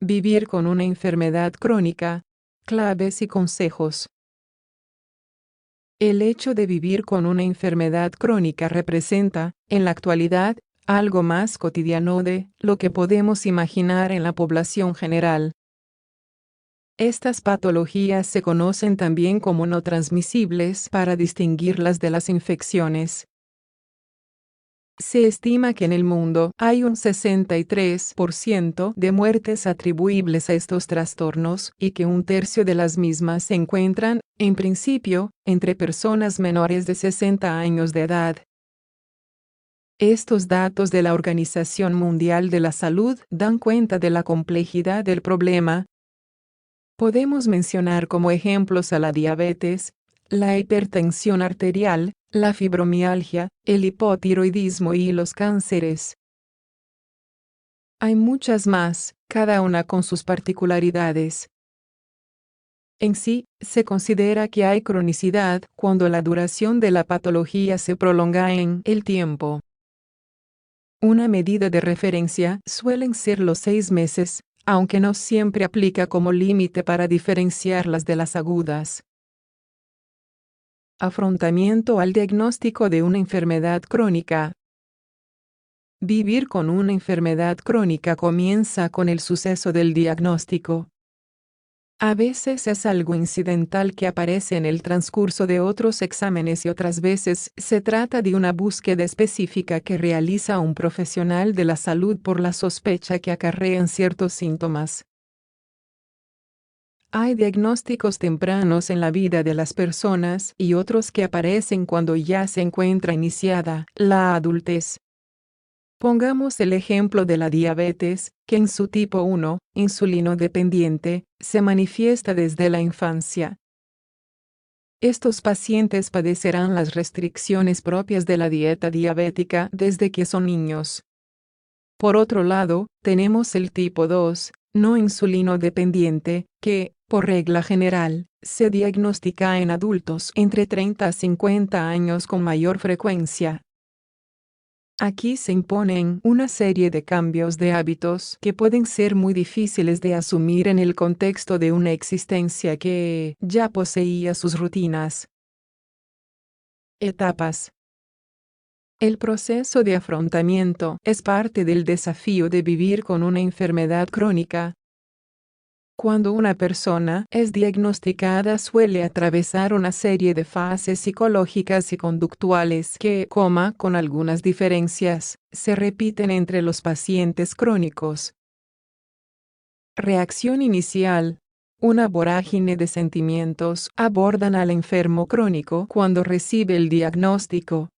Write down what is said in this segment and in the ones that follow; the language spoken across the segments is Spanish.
Vivir con una enfermedad crónica. Claves y consejos. El hecho de vivir con una enfermedad crónica representa, en la actualidad, algo más cotidiano de lo que podemos imaginar en la población general. Estas patologías se conocen también como no transmisibles para distinguirlas de las infecciones. Se estima que en el mundo hay un 63% de muertes atribuibles a estos trastornos y que un tercio de las mismas se encuentran, en principio, entre personas menores de 60 años de edad. Estos datos de la Organización Mundial de la Salud dan cuenta de la complejidad del problema. Podemos mencionar como ejemplos a la diabetes, la hipertensión arterial, la fibromialgia, el hipotiroidismo y los cánceres. Hay muchas más, cada una con sus particularidades. En sí, se considera que hay cronicidad cuando la duración de la patología se prolonga en el tiempo. Una medida de referencia suelen ser los 6 meses, aunque no siempre aplica como límite para diferenciarlas de las agudas. Afrontamiento al diagnóstico de una enfermedad crónica. Vivir con una enfermedad crónica comienza con el suceso del diagnóstico. A veces es algo incidental que aparece en el transcurso de otros exámenes y otras veces se trata de una búsqueda específica que realiza un profesional de la salud por la sospecha que acarrean ciertos síntomas. Hay diagnósticos tempranos en la vida de las personas y otros que aparecen cuando ya se encuentra iniciada la adultez. Pongamos el ejemplo de la diabetes, que en su tipo 1, insulino dependiente, se manifiesta desde la infancia. Estos pacientes padecerán las restricciones propias de la dieta diabética desde que son niños. Por otro lado, tenemos el tipo 2, no insulino dependiente, que, por regla general, se diagnostica en adultos entre 30 a 50 años con mayor frecuencia. Aquí se imponen una serie de cambios de hábitos que pueden ser muy difíciles de asumir en el contexto de una existencia que ya poseía sus rutinas. Etapas. El proceso de afrontamiento es parte del desafío de vivir con una enfermedad crónica. Cuando una persona es diagnosticada suele atravesar una serie de fases psicológicas y conductuales que, con algunas diferencias, se repiten entre los pacientes crónicos. Reacción inicial. Una vorágine de sentimientos abordan al enfermo crónico cuando recibe el diagnóstico.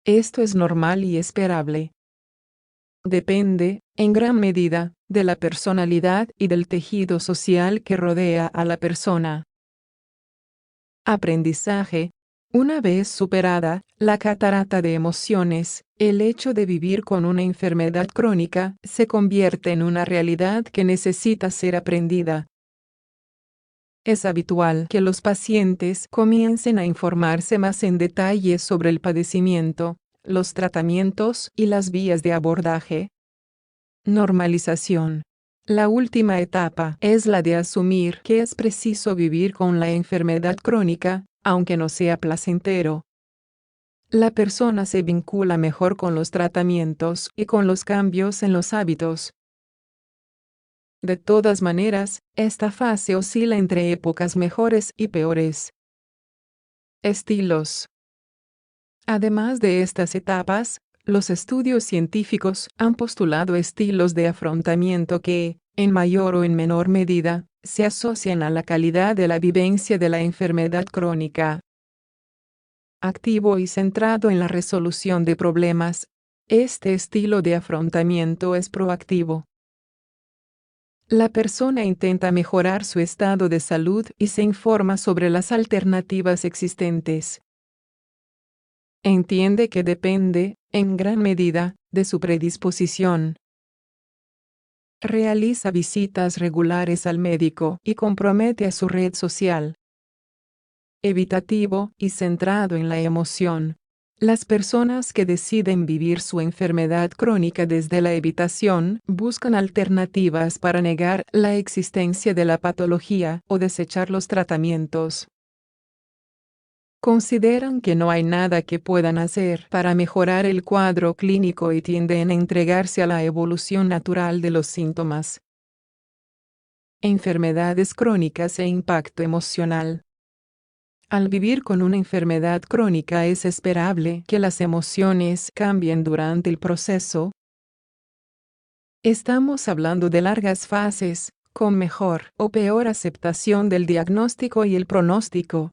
Esto es normal y esperable. Depende, en gran medida, de la personalidad y del tejido social que rodea a la persona. Aprendizaje. Una vez superada la catarata de emociones, el hecho de vivir con una enfermedad crónica se convierte en una realidad que necesita ser aprendida. Es habitual que los pacientes comiencen a informarse más en detalle sobre el padecimiento, los tratamientos y las vías de abordaje. Normalización. La última etapa es la de asumir que es preciso vivir con la enfermedad crónica, aunque no sea placentero. La persona se vincula mejor con los tratamientos y con los cambios en los hábitos. De todas maneras, esta fase oscila entre épocas mejores y peores. Estilos. Además de estas etapas, los estudios científicos han postulado estilos de afrontamiento que, en mayor o en menor medida, se asocian a la calidad de la vivencia de la enfermedad crónica. Activo y centrado en la resolución de problemas, este estilo de afrontamiento es proactivo. La persona intenta mejorar su estado de salud y se informa sobre las alternativas existentes. Entiende que depende, en gran medida, de su predisposición. Realiza visitas regulares al médico y compromete a su red social. evitativo y centrado en la emoción. Las personas que deciden vivir su enfermedad crónica desde la evitación buscan alternativas para negar la existencia de la patología o desechar los tratamientos. Consideran que no hay nada que puedan hacer para mejorar el cuadro clínico y tienden a entregarse a la evolución natural de los síntomas. Enfermedades crónicas e impacto emocional. Al vivir con una enfermedad crónica es esperable que las emociones cambien durante el proceso. Estamos hablando de largas fases, con mejor o peor aceptación del diagnóstico y el pronóstico.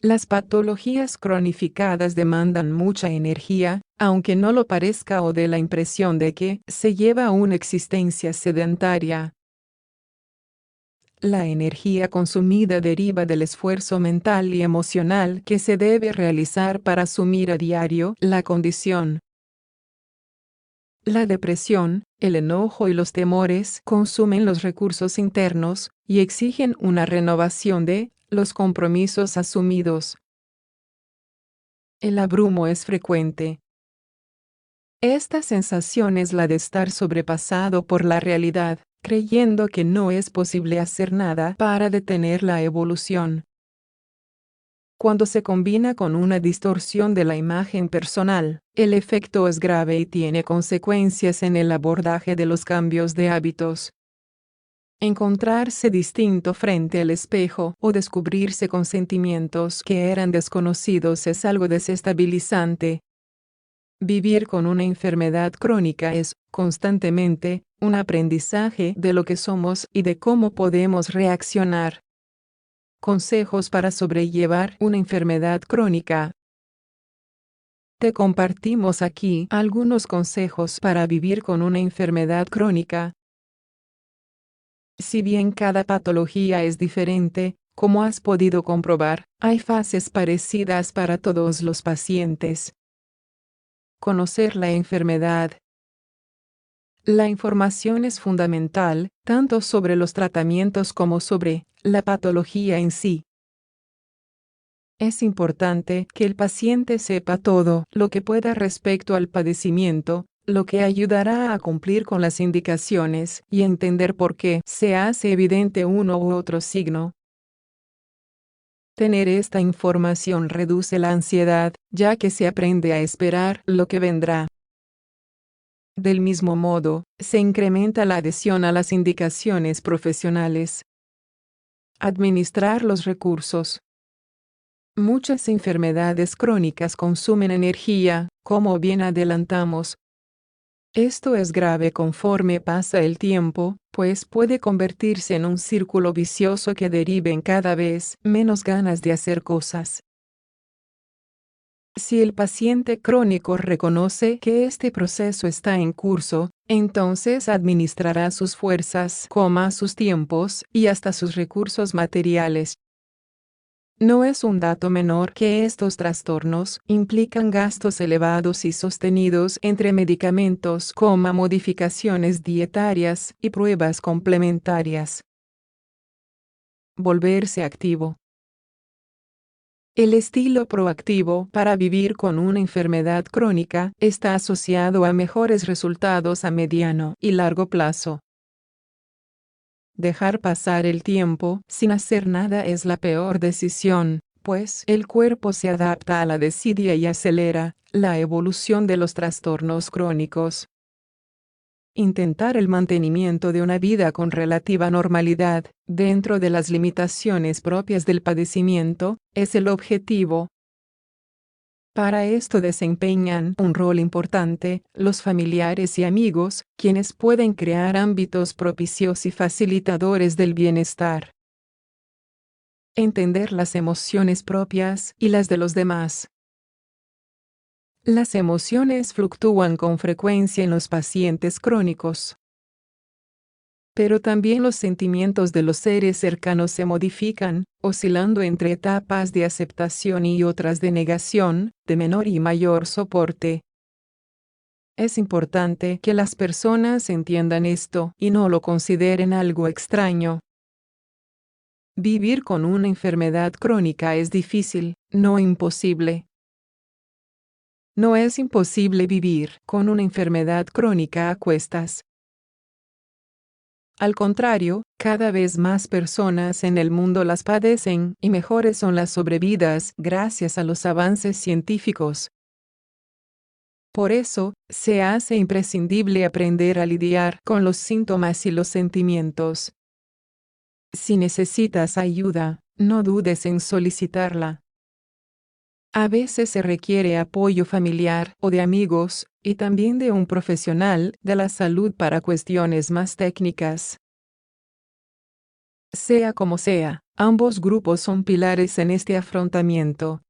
Las patologías cronificadas demandan mucha energía, aunque no lo parezca, o dé la impresión de que se lleva una existencia sedentaria. La energía consumida deriva del esfuerzo mental y emocional que se debe realizar para asumir a diario la condición. La depresión, el enojo y los temores consumen los recursos internos y exigen una renovación de los compromisos asumidos. El abrumo es frecuente. Esta sensación es la de estar sobrepasado por la realidad, creyendo que no es posible hacer nada para detener la evolución. Cuando se combina con una distorsión de la imagen personal, el efecto es grave y tiene consecuencias en el abordaje de los cambios de hábitos. Encontrarse distinto frente al espejo o descubrirse con sentimientos que eran desconocidos es algo desestabilizante. Vivir con una enfermedad crónica es, constantemente, un aprendizaje de lo que somos y de cómo podemos reaccionar. Consejos para sobrellevar una enfermedad crónica. Te compartimos aquí algunos consejos para vivir con una enfermedad crónica. Si bien cada patología es diferente, como has podido comprobar, hay fases parecidas para todos los pacientes. Conocer la enfermedad. La información es fundamental, tanto sobre los tratamientos como sobre la patología en sí. Es importante que el paciente sepa todo lo que pueda respecto al padecimiento, lo que ayudará a cumplir con las indicaciones y entender por qué se hace evidente uno u otro signo. Tener esta información reduce la ansiedad, ya que se aprende a esperar lo que vendrá. Del mismo modo, se incrementa la adhesión a las indicaciones profesionales. Administrar los recursos. Muchas enfermedades crónicas consumen energía, como bien adelantamos. Esto es grave conforme pasa el tiempo, pues puede convertirse en un círculo vicioso que derive en cada vez menos ganas de hacer cosas. Si el paciente crónico reconoce que este proceso está en curso, entonces administrará sus fuerzas, sus tiempos y hasta sus recursos materiales. No es un dato menor que estos trastornos implican gastos elevados y sostenidos entre medicamentos, modificaciones dietarias y pruebas complementarias. Volverse activo. El estilo proactivo para vivir con una enfermedad crónica está asociado a mejores resultados a mediano y largo plazo. Dejar pasar el tiempo sin hacer nada es la peor decisión, pues el cuerpo se adapta a la desidia y acelera la evolución de los trastornos crónicos. Intentar el mantenimiento de una vida con relativa normalidad, dentro de las limitaciones propias del padecimiento, es el objetivo. Para esto desempeñan un rol importante los familiares y amigos, quienes pueden crear ámbitos propicios y facilitadores del bienestar. Entender las emociones propias y las de los demás. Las emociones fluctúan con frecuencia en los pacientes crónicos. Pero también los sentimientos de los seres cercanos se modifican, oscilando entre etapas de aceptación y otras de negación, de menor y mayor soporte. Es importante que las personas entiendan esto y no lo consideren algo extraño. Vivir con una enfermedad crónica es difícil, no imposible. No es imposible vivir con una enfermedad crónica a cuestas. Al contrario, cada vez más personas en el mundo las padecen y mejores son las sobrevidas gracias a los avances científicos. Por eso, se hace imprescindible aprender a lidiar con los síntomas y los sentimientos. Si necesitas ayuda, no dudes en solicitarla. A veces se requiere apoyo familiar o de amigos, y también de un profesional de la salud para cuestiones más técnicas. Sea como sea, ambos grupos son pilares en este afrontamiento.